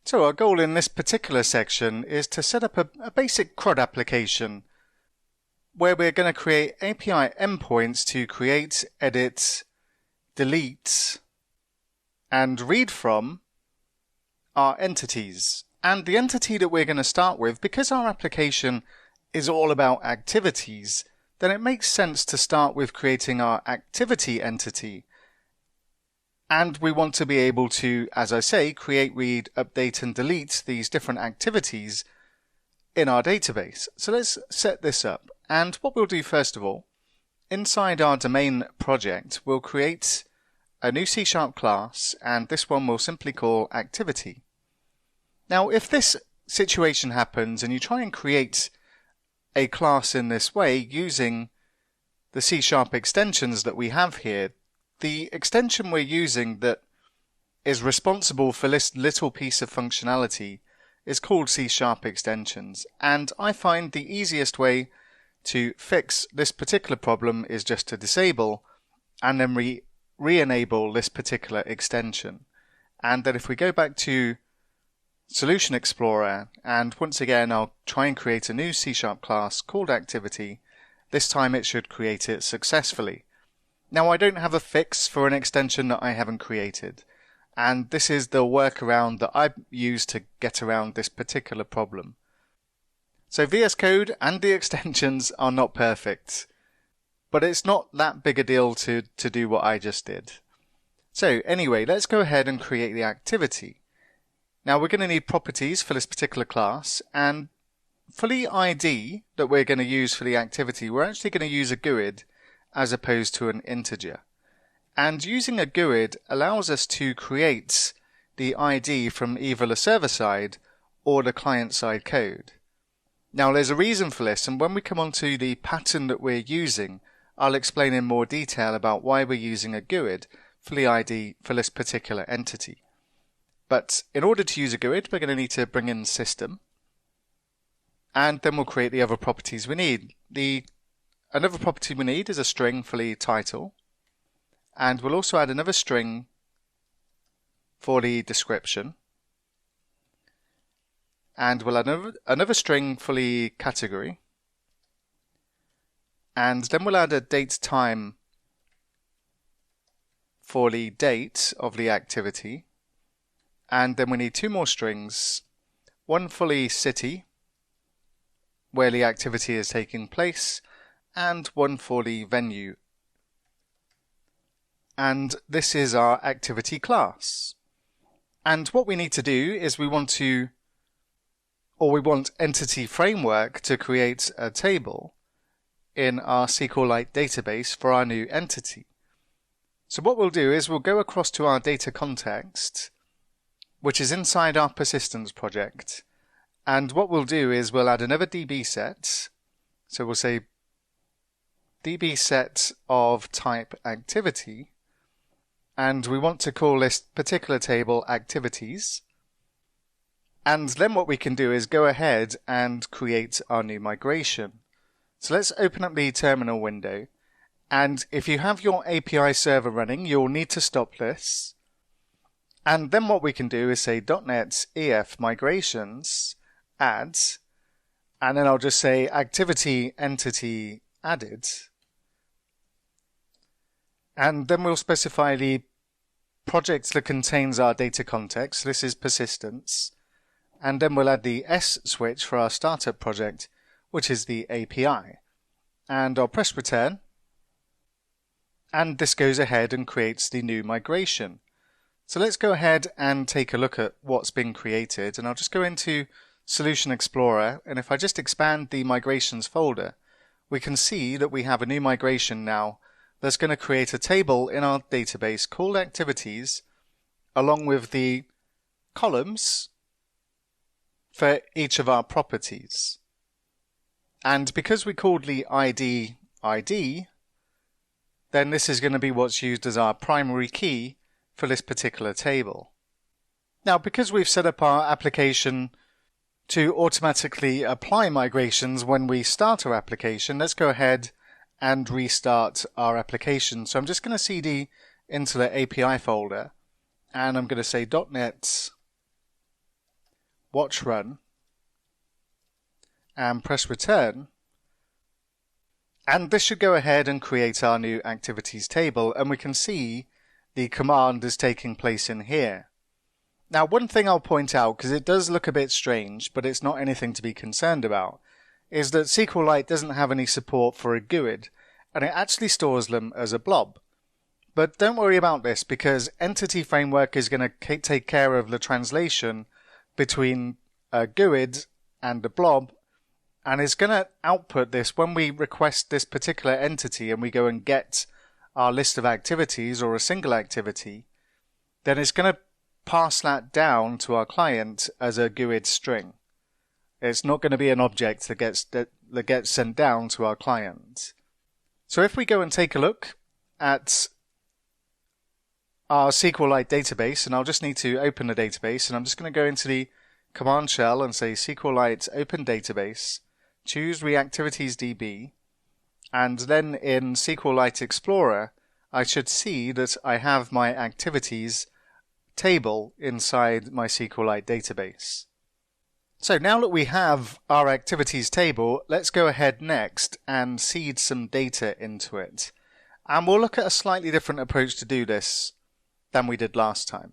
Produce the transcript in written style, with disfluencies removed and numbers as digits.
So our goal in this particular section is to set up a basic CRUD application where we're going to create API endpoints to create, edit, delete, and read from our entities. And the entity that we're going to start with, because our application is all about activities, then it makes sense to start with creating our activity entity. And we want to be able to, as I say, create, read, update, and delete these different activities in our database. So let's set this up. And what we'll do first of all, inside our domain project, we'll create a new C# class, and this one we'll simply call activity. Now, if this situation happens and you try and create a class in this way using the C# extensions that we have here, the extension we're using that is responsible for this little piece of functionality is called C# extensions. And I find the easiest way to fix this particular problem is just to disable and then re-enable this particular extension. And then if we go back to Solution Explorer, and once again I'll try and create a new C# class called activity, this time it should create it successfully. Now I don't have a fix for an extension that I haven't created, and this is the workaround that I've used to get around this particular problem. So VS Code and the extensions are not perfect, but it's not that big a deal to do what I just did. So anyway, let's go ahead and create the activity. Now we're going to need properties for this particular class, and for the ID that we're going to use for the activity, we're actually going to use a GUID as opposed to an integer. And using a GUID allows us to create the ID from either the server side or the client side code. Now there's a reason for this, and when we come on to the pattern that we're using, I'll explain in more detail about why we're using a GUID for the ID for this particular entity. But in order to use a GUID, we're going to need to bring in system, and then we'll create the other properties we need. Another property we need is a string for the title, and we'll also add another string for the description, and we'll add another string for the category, and then we'll add a date time for the date of the activity, and then we need two more strings, one for the city where the activity is taking place, and one for the venue. And this is our activity class. And what we need to do is we want Entity Framework to create a table in our SQLite database for our new entity. So what we'll do is we'll go across to our data context, which is inside our persistence project. And what we'll do is we'll add another DB set. So we'll say DB set of type activity, and we want to call this particular table activities. And then what we can do is go ahead and create our new migration. So let's open up the terminal window, and if you have your API server running, you'll need to stop this. And then what we can do is say .NET EF migrations add, and then I'll just say activity entity added. And then we'll specify the project that contains our data context. So this is persistence. And then we'll add the S switch for our startup project, which is the API. And I'll press return. And this goes ahead and creates the new migration. So let's go ahead and take a look at what's been created. And I'll just go into Solution Explorer. And if I just expand the migrations folder, we can see that we have a new migration now that's going to create a table in our database called activities, along with the columns for each of our properties. And because we called the ID, then this is going to be what's used as our primary key for this particular table. Now, because we've set up our application to automatically apply migrations when we start our application, let's go ahead and restart our application. So I'm just going to cd into the API folder, and I'm going to say .NET watch run and press return, and this should go ahead and create our new activities table, and we can see the command is taking place in here. Now, one thing I'll point out, because it does look a bit strange, but it's not anything to be concerned about, is that SQLite doesn't have any support for a GUID, and it actually stores them as a blob. But don't worry about this, because Entity Framework is going to take care of the translation between a GUID and a blob, and is going to output this when we request this particular entity and we go and get our list of activities or a single activity. Then it's going to pass that down to our client as a GUID string. It's not going to be an object that gets sent down to our client. So if we go and take a look at our SQLite database, and I'll just need to open the database, and I'm just going to go into the command shell and say SQLite open database, choose reactivitiesDB, and then in SQLite Explorer I should see that I have my activities table inside my SQLite database. So now that we have our activities table, let's go ahead next and seed some data into it. And we'll look at a slightly different approach to do this than we did last time.